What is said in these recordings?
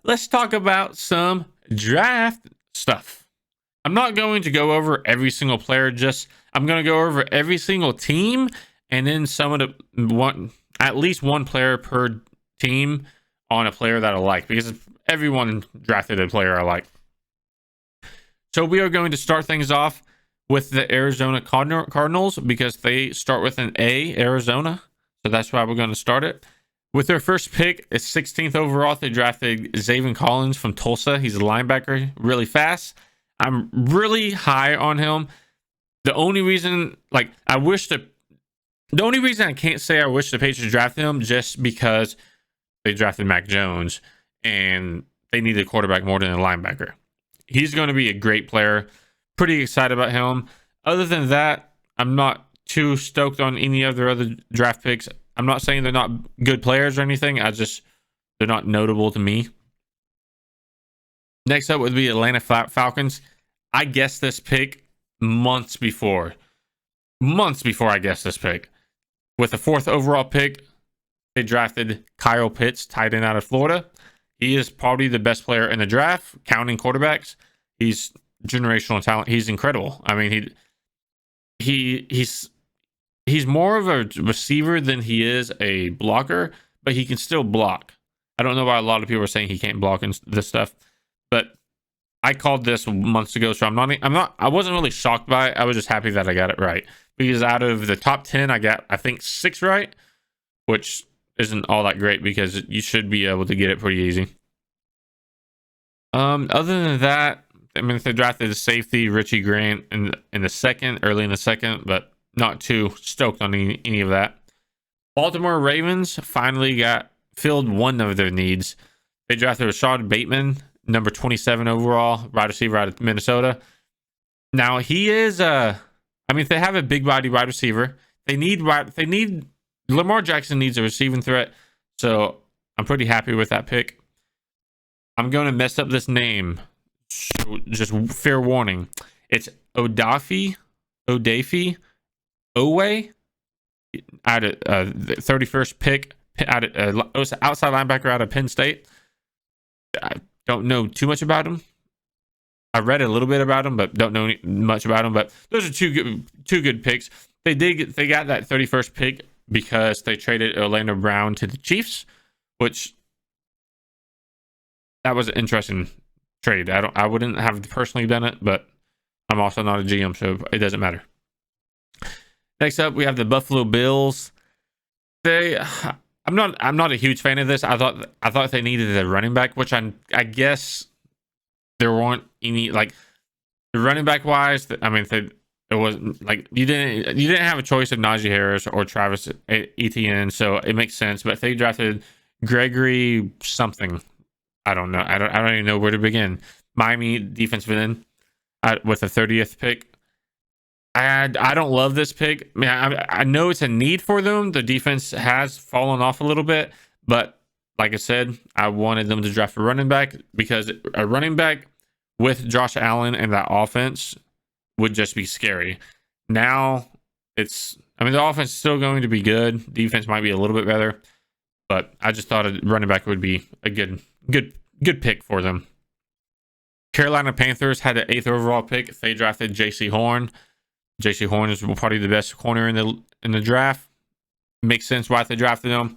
let's talk about some draft stuff. I'm not going to go over every single player, just I'm going to go over every single team and then some of the one, at least one player per team on a player that I like, because everyone drafted a player I like. So we are going to start things off with the Arizona Cardinals because they start with an A, Arizona. So that's why we're going to start it. With their first pick, it's 16th overall. They drafted Zaven Collins from Tulsa. He's a linebacker, really fast. I'm really high on him. The only reason, the only reason I can't say I wish the Patriots drafted him just because they drafted Mac Jones and they needed a quarterback more than a linebacker. He's going to be a great player. Pretty excited about him. Other than that, I'm not too stoked on any of their other draft picks. I'm not saying they're not good players or anything. They're not notable to me. Next up would be Atlanta Falcons. I guessed this pick months before I guessed this pick. With the 4th overall pick, they drafted Kyle Pitts, tight end out of Florida. He is probably the best player in the draft, counting quarterbacks. He's generational talent. He's incredible. I mean, he's more of a receiver than he is a blocker, but he can still block. I don't know why a lot of people are saying he can't block and this stuff, but I called this months ago, so I wasn't really shocked by it. I was just happy that I got it right, because out of the top 10, I got, I think, 6 right, which isn't all that great because you should be able to get it pretty easy. Other than that, I mean, if they drafted a safety, Richie Grant in the early in the second, but not too stoked on any of that. Baltimore Ravens finally filled one of their needs. They drafted Rashad Bateman, number 27 overall, wide receiver out of Minnesota. Now he is if they have a big body wide receiver, they need Lamar Jackson needs a receiving threat. So I'm pretty happy with that pick. I'm going to mess up this name. So just fair warning. It's Odafe Owe out of the 31st pick out of outside linebacker out of Penn State. I don't know too much about him. I read a little bit about him, but don't know much about him. But those are two good picks. They got that 31st pick because they traded Orlando Brown to the Chiefs, which that was an interesting trade. I wouldn't have personally done it, but I'm also not a GM, so it doesn't matter. Next up, we have the Buffalo Bills. I'm not a huge fan of this. I thought they needed a running back, which I guess there weren't any, like, the running back wise. I mean, it wasn't like you didn't have a choice of Najee Harris or Travis Etienne, so it makes sense. But they drafted Gregory something. I don't know. I don't even know where to begin. Miami defensive end with the 30th pick. I don't love this pick. I mean, I know it's a need for them. The defense has fallen off a little bit, but like I said, I wanted them to draft a running back because a running back with Josh Allen and that offense would just be scary. Now the offense is still going to be good. Defense might be a little bit better, but I just thought a running back would be a good pick for them. Carolina Panthers had an 8th overall pick. They drafted J.C. Horn. J.C. Horn is probably the best corner in the draft. Makes sense why they drafted him.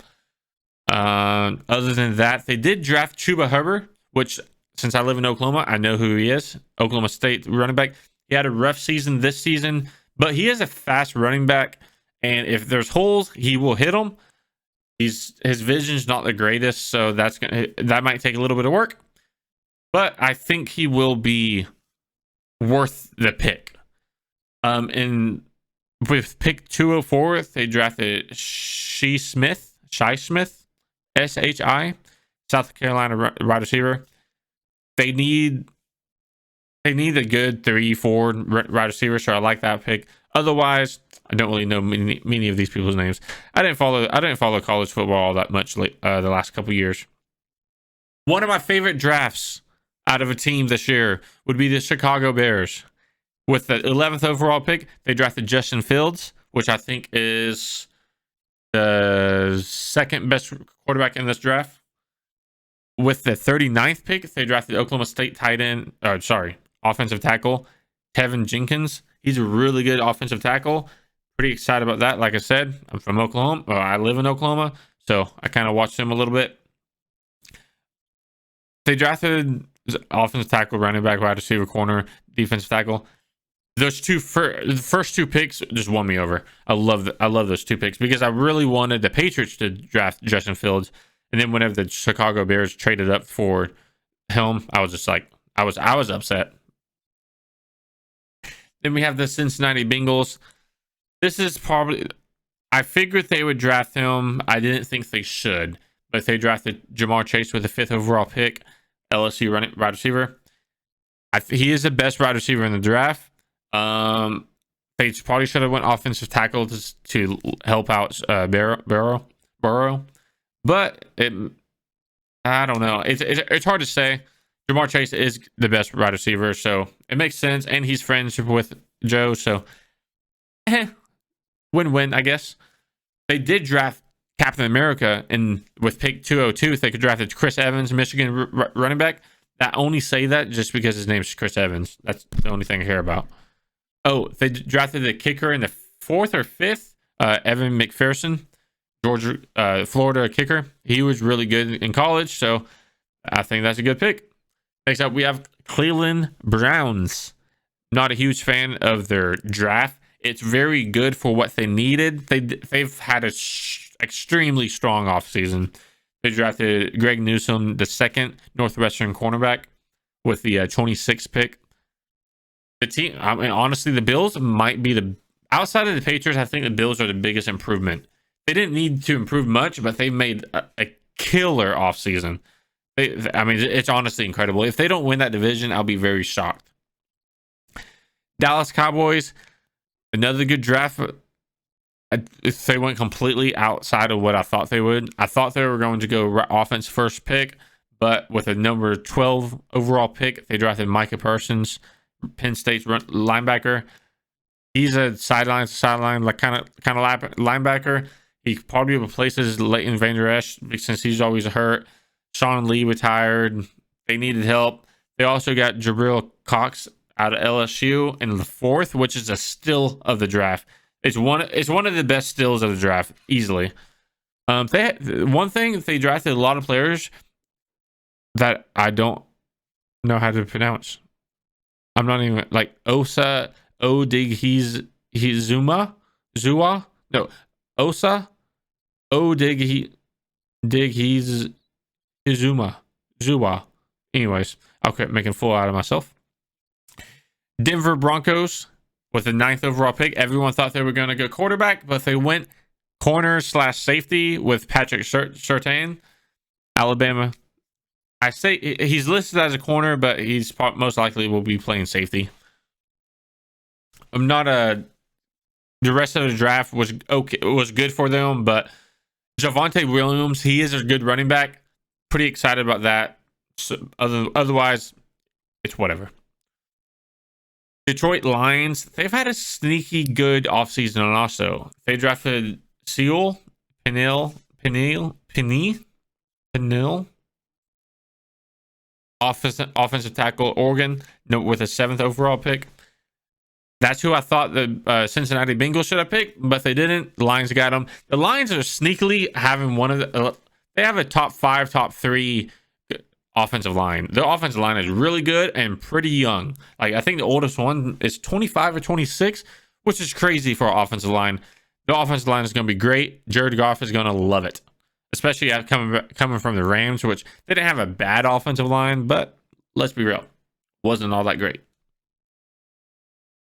Other than that, they did draft Chuba Hubbard, which, since I live in Oklahoma, I know who he is. Oklahoma State running back. He had a rough season this season, but he is a fast running back, and if there's holes, he will hit them. His vision's not the greatest, so that might take a little bit of work, but I think he will be worth the pick. And with pick 204, they drafted Shi Smith, SHI, South Carolina wide receiver. They need a good 3-4 wide receiver, so I like that pick. Otherwise, I don't really know many of these people's names. I didn't follow college football all that much the last couple years. One of my favorite drafts out of a team this year would be the Chicago Bears. With the 11th overall pick, they drafted Justin Fields, which I think is the second best quarterback in this draft. with the 39th pick, they drafted Oklahoma State tight end, offensive tackle, Tevin Jenkins. He's a really good offensive tackle. Pretty excited about that. Like I said, I'm from Oklahoma. I live in Oklahoma, so I kind of watched him a little bit. They drafted offensive tackle, running back, wide receiver, corner, defensive tackle. Those the first two picks just won me over. I love those two picks because I really wanted the Patriots to draft Justin Fields, and then whenever the Chicago Bears traded up for him, I was just like, I was upset. Then we have the Cincinnati Bengals. This is probably, I figured they would draft him. I didn't think they should, but they drafted Ja'Marr Chase with the 5th overall pick, LSU wide receiver. He is the best wide receiver in the draft. They probably should have went offensive tackle to help out Burrow, but I don't know. It's hard to say. Ja'Marr Chase is the best wide receiver, so it makes sense, and he's friends with Joe, so win-win, I guess. They did draft Captain America, and with pick 202, if they could draft Chris Evans, Michigan running back. I only say that just because his name's Chris Evans. That's the only thing I care about. Oh, they drafted the kicker in the 4th or 5th, Evan McPherson, Florida kicker. He was really good in college, so I think that's a good pick. Next up, we have Cleveland Browns. Not a huge fan of their draft. It's very good for what they needed. They've had a extremely strong offseason. They drafted Greg Newsome, the 2nd Northwestern cornerback, with the 26th pick. The team, I mean, honestly, the Bills might be outside of the Patriots, I think the Bills are the biggest improvement. They didn't need to improve much, but they made a killer offseason. I mean, it's honestly incredible. If they don't win that division, I'll be very shocked. Dallas Cowboys, another good draft. If they went completely outside of what I thought they would. I thought they were going to go offense first pick, but with a number 12 overall pick, they drafted Micah Parsons, Penn State's linebacker. He's a sideline to sideline, like kind of linebacker. He probably replaces Leighton Vander Esch since he's always hurt. Sean Lee retired. They needed help. They also got Jabril Cox out of LSU in the 4th, which is a steal of the draft. It's one of the best steals of the draft, easily. One thing, they drafted a lot of players that I don't know how to pronounce. I'm not even like Osa Odigizuma. Osa Odigizuma. Anyways, I'll making a fool out of myself. Denver Broncos with the 9th overall pick. Everyone thought they were going to go quarterback, but they went corner/safety with Patrick Surtain, Alabama. I say he's listed as a corner, but he's most likely will be playing safety. The rest of the draft was okay. It was good for them, but Javonte Williams, he is a good running back. Pretty excited about that. So otherwise, it's whatever. Detroit Lions, they've had a sneaky good offseason, and also they drafted Sewell, Peniel, offensive tackle, Oregon, with a 7th overall pick. That's who I thought the Cincinnati Bengals should have picked, but they didn't. The Lions got them. The Lions are sneakily having one of the. They have a top 5, top 3 offensive line. Their offensive line is really good and pretty young. Like, I think the oldest one is 25 or 26, which is crazy for our offensive line. The offensive line is going to be great. Jared Goff is going to love it, especially coming from the Rams, which they didn't have a bad offensive line, but let's be real, wasn't all that great.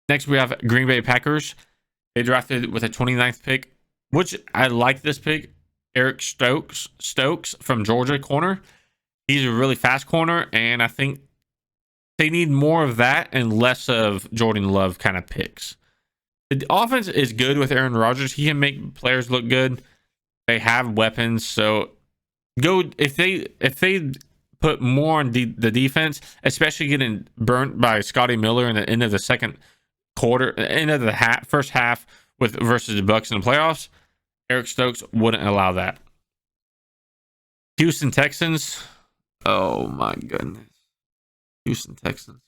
Next, we have Green Bay Packers. They drafted with a 29th pick, which I like this pick. Eric Stokes from Georgia, corner. He's a really fast corner, and I think they need more of that and less of Jordan Love kind of picks. The offense is good with Aaron Rodgers. He can make players look good. They have weapons, so if they put more on the defense, especially getting burnt by Scotty Miller in the end of the second quarter, end of the first half versus the Bucs in the playoffs, Eric Stokes wouldn't allow that. Houston Texans, Oh my goodness. Houston Texans.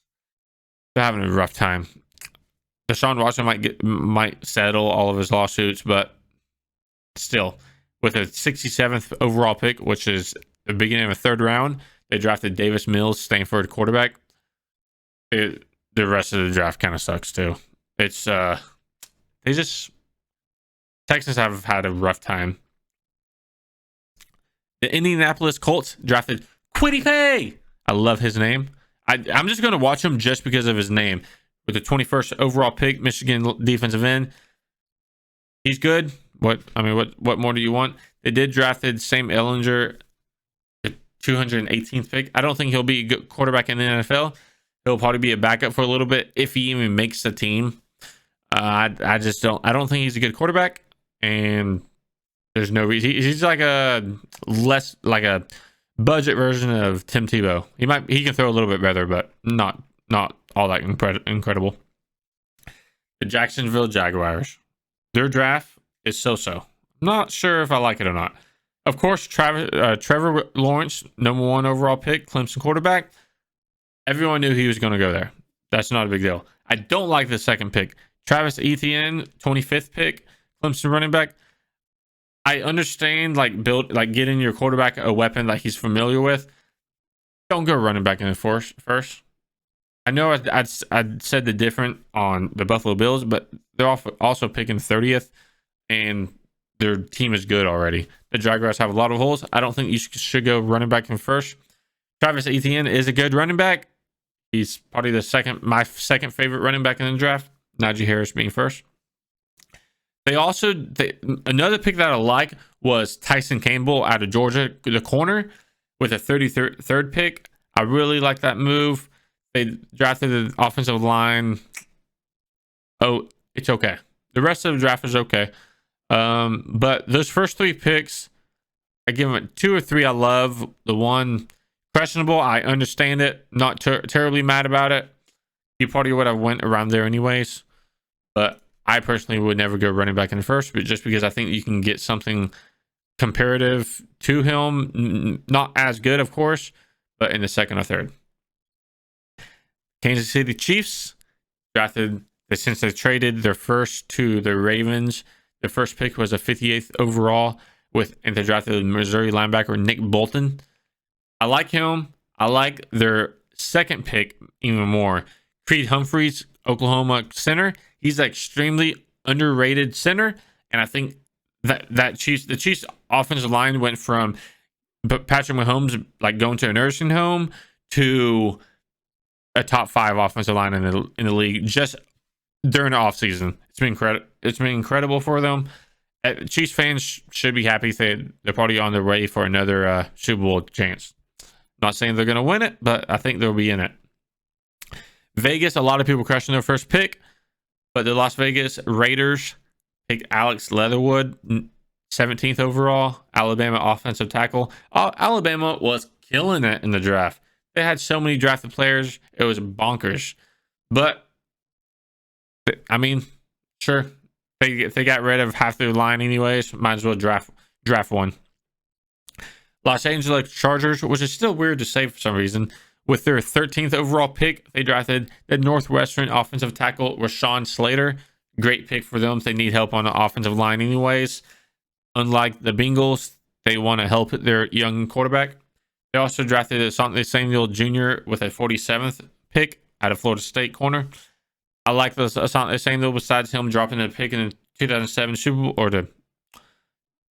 They're having a rough time. Deshaun Watson might settle all of his lawsuits, but still, with a 67th overall pick, which is the beginning of a third round, they drafted Davis Mills, Stanford quarterback. The rest of the draft kind of sucks too. It's Texans have had a rough time. The Indianapolis Colts drafted Kwity Paye. I love his name. I'm just going to watch him just because of his name. With the 21st overall pick, Michigan defensive end. He's good. What more do you want? They did drafted Sam Ehlinger, the 218th pick. I don't think he'll be a good quarterback in the NFL. He'll probably be a backup for a little bit if he even makes the team. I don't think he's a good quarterback, and there's no reason. He's like a budget version of Tim Tebow. He can throw a little bit better, but not all that incredible. The Jacksonville Jaguars. Their draft is so-so. Not sure if I like it or not. Of course, Trevor Lawrence, number 1 overall pick, Clemson quarterback. Everyone knew he was going to go there. That's not a big deal. I don't like the second pick. Travis Etienne, 25th pick, Clemson running back. I understand getting your quarterback a weapon that he's familiar with. Don't go running back in the first. I know I'd said the different on the Buffalo Bills, but they're also picking 30th, and their team is good already. The Jaguars have a lot of holes. I don't think you should go running back in first. Travis Etienne is a good running back. He's probably my second favorite running back in the draft. Najee Harris being first. Another pick that I like was Tyson Campbell out of Georgia, the corner, with a 33rd pick. I really like that move. They drafted the offensive line. Oh, it's okay. The rest of the draft is okay. But those first 3 picks, I give them 2 or 3 I love. The one questionable, I understand it. Not terribly mad about it. You probably would have went around there anyways. But I personally would never go running back in the first, but just because I think you can get something comparative to him. Not as good, of course, but in the second or third. Kansas City Chiefs drafted, since they traded their first to the Ravens, the first pick was a 58th overall, and they drafted the Missouri linebacker Nick Bolton. I like him. I like their second pick even more. Creed Humphreys, Oklahoma center. He's an extremely underrated center, and I think the Chiefs offensive line went from Patrick Mahomes going to a nursing home to a top 5 offensive line in the league just during the offseason. It's been incredible for them. Chiefs fans should be happy. They're probably on their way for another Super Bowl chance. Not saying they're going to win it, but I think they'll be in it. Vegas, a lot of people crushing their first pick, but the Las Vegas Raiders picked Alex Leatherwood, 17th overall, Alabama offensive tackle. Alabama was killing it in the draft. They had so many drafted players. It was bonkers. But, I mean, sure. They got rid of half their line anyways. Might as well draft one. Los Angeles Chargers, which is still weird to say for some reason. With their 13th overall pick, they drafted the Northwestern offensive tackle Rashawn Slater. Great pick for them. They need help on the offensive line anyways. Unlike the Bengals, they want to help their young quarterback. They also drafted Asante Samuel Jr. with a 47th pick out of Florida State corner. I like Asante Samuel besides him dropping a pick in the 2007 Super Bowl, or the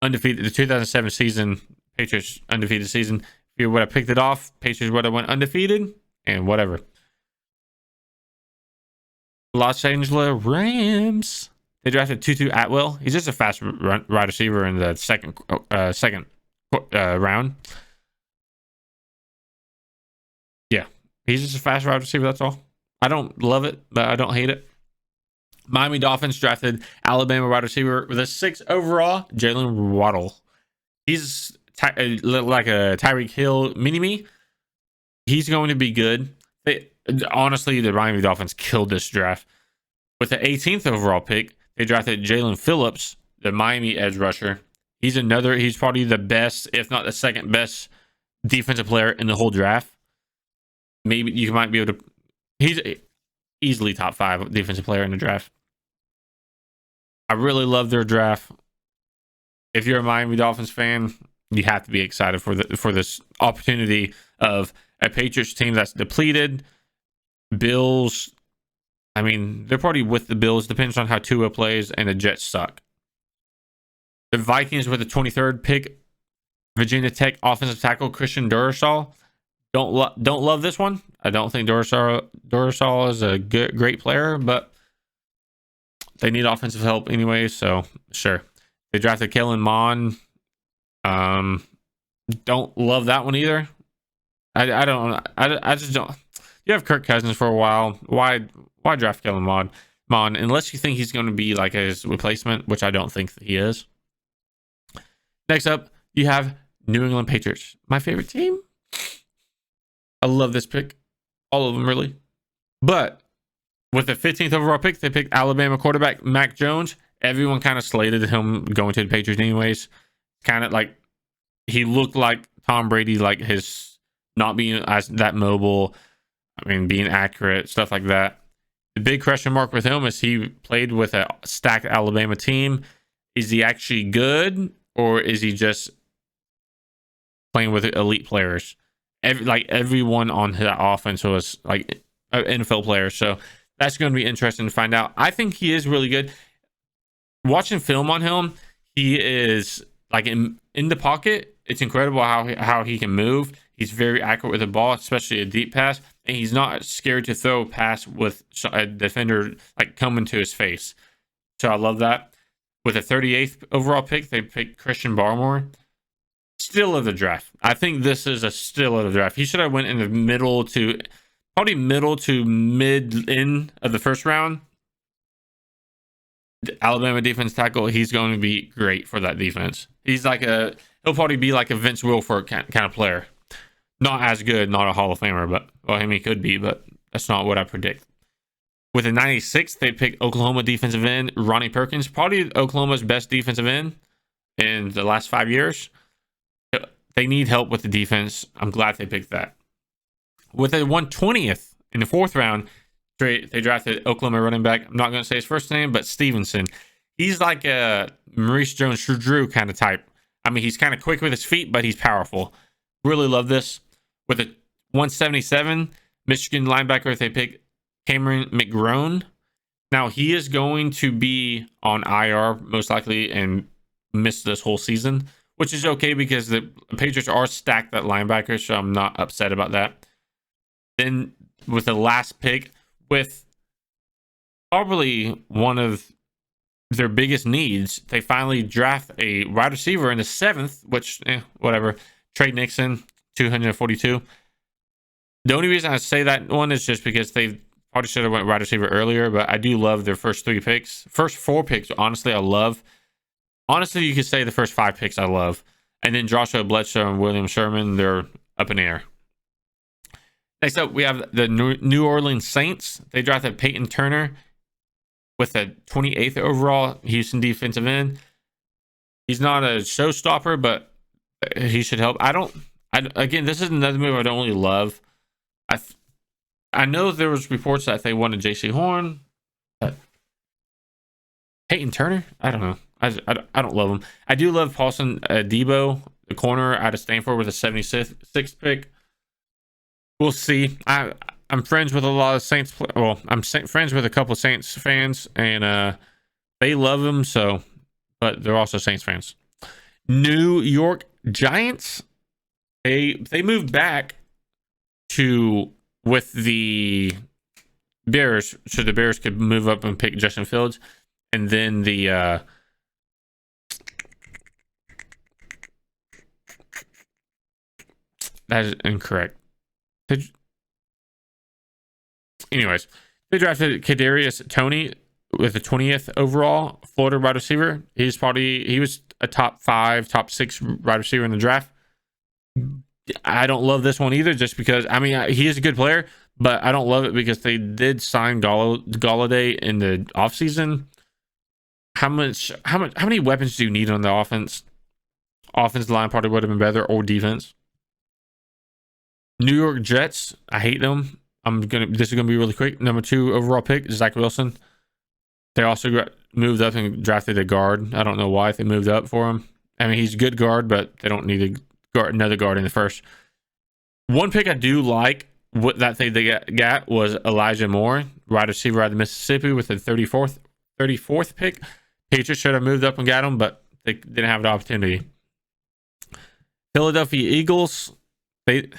2007 season, Patriots undefeated season. If you would have picked it off, Patriots would have went undefeated and whatever. Los Angeles Rams. They drafted Tutu Atwell. He's just a fast wide receiver in the second round. Yeah, he's just a fast wide receiver. That's all. I don't love it, but I don't hate it. Miami Dolphins drafted Alabama wide receiver with a 6th overall, Jalen Waddle. He's like a Tyreek Hill mini-me. He's going to be good. Honestly, the Miami Dolphins killed this draft. With the 18th overall pick, they drafted Jalen Phillips, the Miami edge rusher. He's probably the best, if not the second best, defensive player in the whole draft. Maybe you might be able to. He's easily top 5 defensive player in the draft. I really love their draft. If you're a Miami Dolphins fan, you have to be excited for this opportunity of a Patriots team that's depleted. Bills, I mean, they're probably with the Bills. Depends on how Tua plays, and the Jets suck. The Vikings with the 23rd pick, Virginia Tech offensive tackle Christian Duracell. Don't love this one. I don't think Duracell is a great player, but they need offensive help anyway, so sure. They drafted Kellen Mond. Don't love that one either. I just don't. You have Kirk Cousins for a while. Why draft Kellen Mond unless you think he's going to be like his replacement, which I don't think he is. Next up, you have New England Patriots, my favorite team. I love this pick, all of them really. But with the 15th overall pick, they picked Alabama quarterback Mac Jones. Everyone kind of slated him going to the Patriots anyways. Kind of like he looked like Tom Brady, like his not being as that mobile. I mean, being accurate, stuff like that. The big question mark with him is he played with a stacked Alabama team. Is he actually good, or is he just playing with elite players? Everyone on that offense was like an NFL player. So that's going to be interesting to find out. I think he is really good. Watching film on him, he is like in the pocket. It's incredible how he can move. He's very accurate with the ball, especially a deep pass, and he's not scared to throw a pass with a defender like coming to his face. So I love that. With a 38th overall pick, they picked Christian Barmore. Still of the draft. I think this is a still of the draft. He should have went in the middle to mid end of the first round. The Alabama defense tackle, he's going to be great for that defense. He'll probably be like a Vince Wilfork kind of player. Not as good, not a Hall of Famer, but well, I mean, he could be, but that's not what I predict. With the 96th, they picked Oklahoma defensive end Ronnie Perkins, probably Oklahoma's best defensive end in the last 5 years. They need help with the defense. I'm glad they picked that. With the 120th in the 4th round, they drafted Oklahoma running back. I'm not going to say his first name, but Stevenson. He's like a Maurice Jones-Drew kind of type. I mean, he's kind of quick with his feet, but he's powerful. Really love this. With a 177, Michigan linebacker, they picked Cameron McGrone. Now, he is going to be on IR most likely and miss this whole season, which is okay because the Patriots are stacked at linebacker, so I'm not upset about that. Then with the last pick, with probably one of their biggest needs, they finally draft a wide receiver in the 7th, which, whatever. Trey Nixon, 242. The only reason I say that one is just because they probably should have went wide receiver earlier, but I do love their first 3 picks. First 4 picks, honestly, I love. Honestly, you could say the first 5 picks I love. And then Joshua Bledsoe and William Sherman, they're up in the air. Next up, we have the New Orleans Saints. They drafted Peyton Turner with a 28th overall Houston defensive end. He's not a showstopper, but he should help. Again, this is another move I don't really love. I know there was reports that they wanted J.C. Horn. Peyton Turner? I don't know. I don't love him. I do love Paulson Debo, the corner out of Stanford with a 76th pick. We'll see. I'm friends with a lot of Saints. Well, I'm friends with a couple of Saints fans, and they love him. So, but they're also Saints fans. New York Giants. They moved back to with the Bears, so the Bears could move up and pick Justin Fields, and then the that is incorrect. Anyways, they drafted Kadarius Toney with the 20th overall Florida wide receiver. He was a top 5, top 6 wide receiver in the draft. I don't love this one either, just because he is a good player, but I don't love it because they did sign Golladay in the offseason. How many weapons do you need on the offense? Offensive line probably would have been better, or defense. New York Jets, I hate them. This is gonna be really quick. Number 2 overall pick, Zach Wilson. They also moved up and drafted a guard. I don't know why they moved up for him. I mean, he's a good guard, but they don't need another guard in the first. One pick I do like, what that thing they got was Elijah Moore, wide receiver out of Mississippi, with the 34th pick. Patriots should have moved up and got him, but they didn't have the opportunity. Philadelphia Eagles, they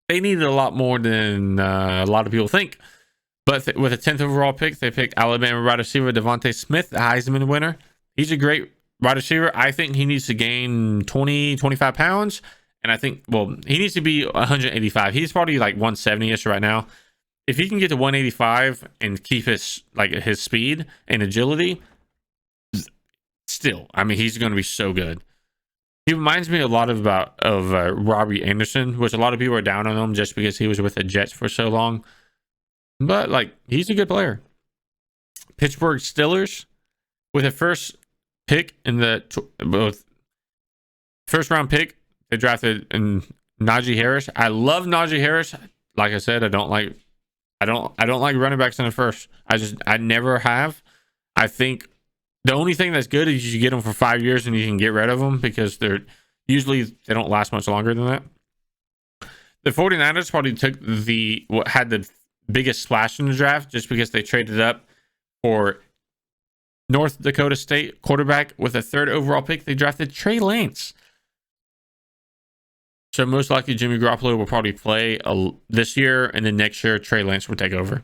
needed a lot more than a lot of people think. But with a 10th overall pick, they picked Alabama wide receiver Devontae Smith, the Heisman winner. He's a great wide receiver. I think he needs to gain 20-25 pounds. And I think, well, he needs to be 185. He's probably like 170-ish right now. If he can get to 185 and keep his speed and agility, still, I mean, he's going to be so good. He reminds me a lot of Robbie Anderson, which a lot of people are down on him just because he was with the Jets for so long. But like, he's a good player. Pittsburgh Steelers, with a first pick in the first round pick, they drafted Najee Harris. I love Najee Harris. Like I said, I don't like running backs in the first. I never have. I think the only thing that's good is you get them for 5 years and you can get rid of them, because they don't last much longer than that. The 49ers probably took what had the biggest splash in the draft, just because they traded up for North Dakota State quarterback with a 3rd overall pick. They drafted Trey Lance. So most likely Jimmy Garoppolo will probably play this year, and then next year Trey Lance will take over.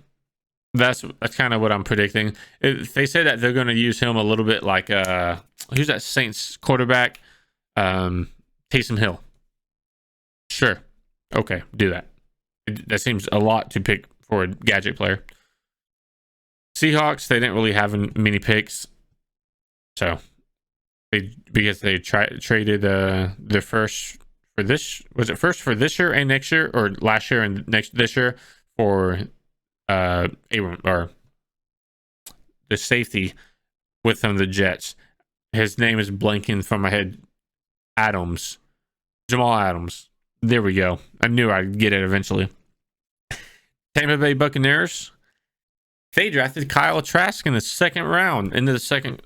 That's kind of what I'm predicting. They say that they're going to use him a little bit like who's that Saints quarterback? Taysom Hill. Sure. Okay, do that. That seems a lot to pick for a gadget player. Seahawks, they didn't really have many picks, so because they traded their first for this, was it first for this year and next year, or last year and this year, for Abram, or the safety with them, the Jets. His name is blanking from my head. Jamal Adams. There we go. I knew I'd get it eventually. Tampa Bay Buccaneers, they drafted Kyle Trask in the second round, into the second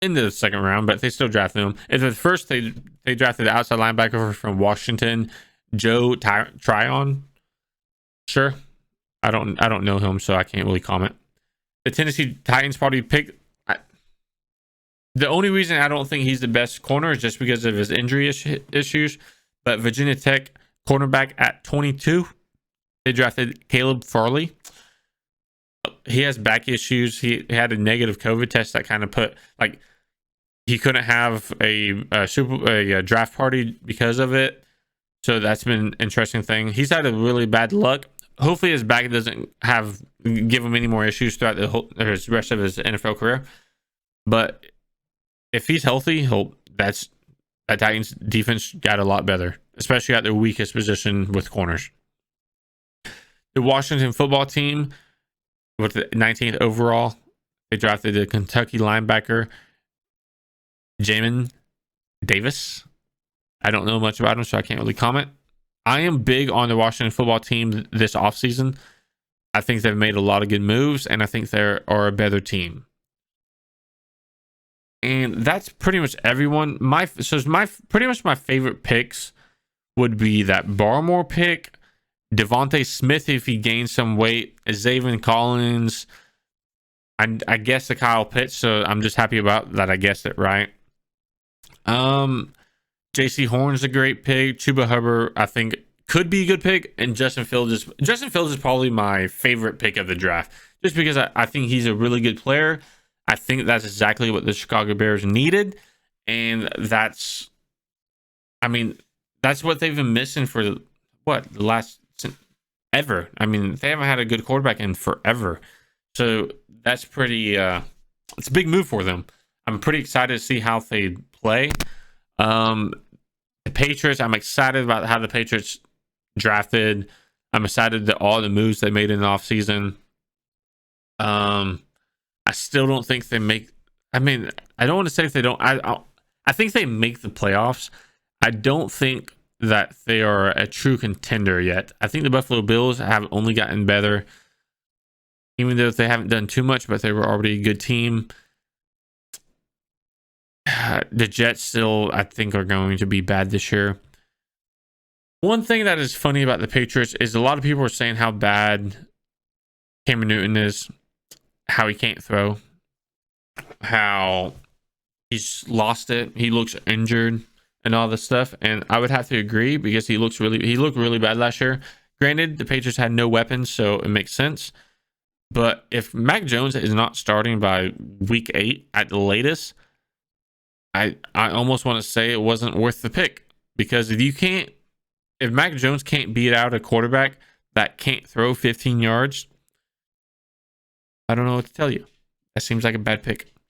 round, but they still drafted him. At the first, they drafted the outside linebacker from Washington, Joe Tryon. Sure, I don't know him, so I can't really comment. The Tennessee Titans probably picked. The only reason I don't think he's the best corner is just because of his injury issues. But Virginia Tech cornerback at 22, they drafted Caleb Farley. He has back issues. He had a negative COVID test that kind of put, like, he couldn't have a draft party because of it. So that's been an interesting thing. He's had a really bad luck. Hopefully his back doesn't give him any more issues throughout the rest of his NFL career. But if he's healthy, that Titans defense got a lot better, especially at their weakest position with corners. The Washington football team, with the 19th overall, they drafted the Kentucky linebacker Jamin Davis. I don't know much about him, so I can't really comment. I am big on the Washington football team this offseason. I think they've made a lot of good moves, and I think they are a better team. And that's pretty much everyone. Pretty much my favorite picks would be that Barmore pick, Devontae Smith if he gains some weight, Zaven Collins. I guess the Kyle Pitts, so I'm just happy about that. I guessed it right. JC Horn's a great pick. Chuba Hubbard, I think, could be a good pick, and Justin Fields is probably my favorite pick of the draft, just because I think he's a really good player. I think that's exactly what the Chicago Bears needed, and that's what they've been missing for the last ever. I mean, they haven't had a good quarterback in forever, so that's pretty. It's a big move for them. I'm pretty excited to see how they play. The Patriots, I'm excited about how the Patriots drafted. I'm excited that all the moves they made in the offseason. I still don't think they make. I don't want to say if they don't. I think they make the playoffs. I don't think that they are a true contender yet. I think the Buffalo Bills have only gotten better, even though they haven't done too much, but they were already a good team. The Jets still, I think, are going to be bad this year. One thing that is funny about the Patriots is a lot of people are saying how bad Cameron Newton is, how he can't throw, how he's lost it, he looks injured, and all this stuff. And I would have to agree, because he looked really bad last year. Granted, the Patriots had no weapons, so it makes sense. But if Mac Jones is not starting by week 8 at the latest, I almost want to say it wasn't worth the pick. Because if Mac Jones can't beat out a quarterback that can't throw 15 yards, I don't know what to tell you. That seems like a bad pick.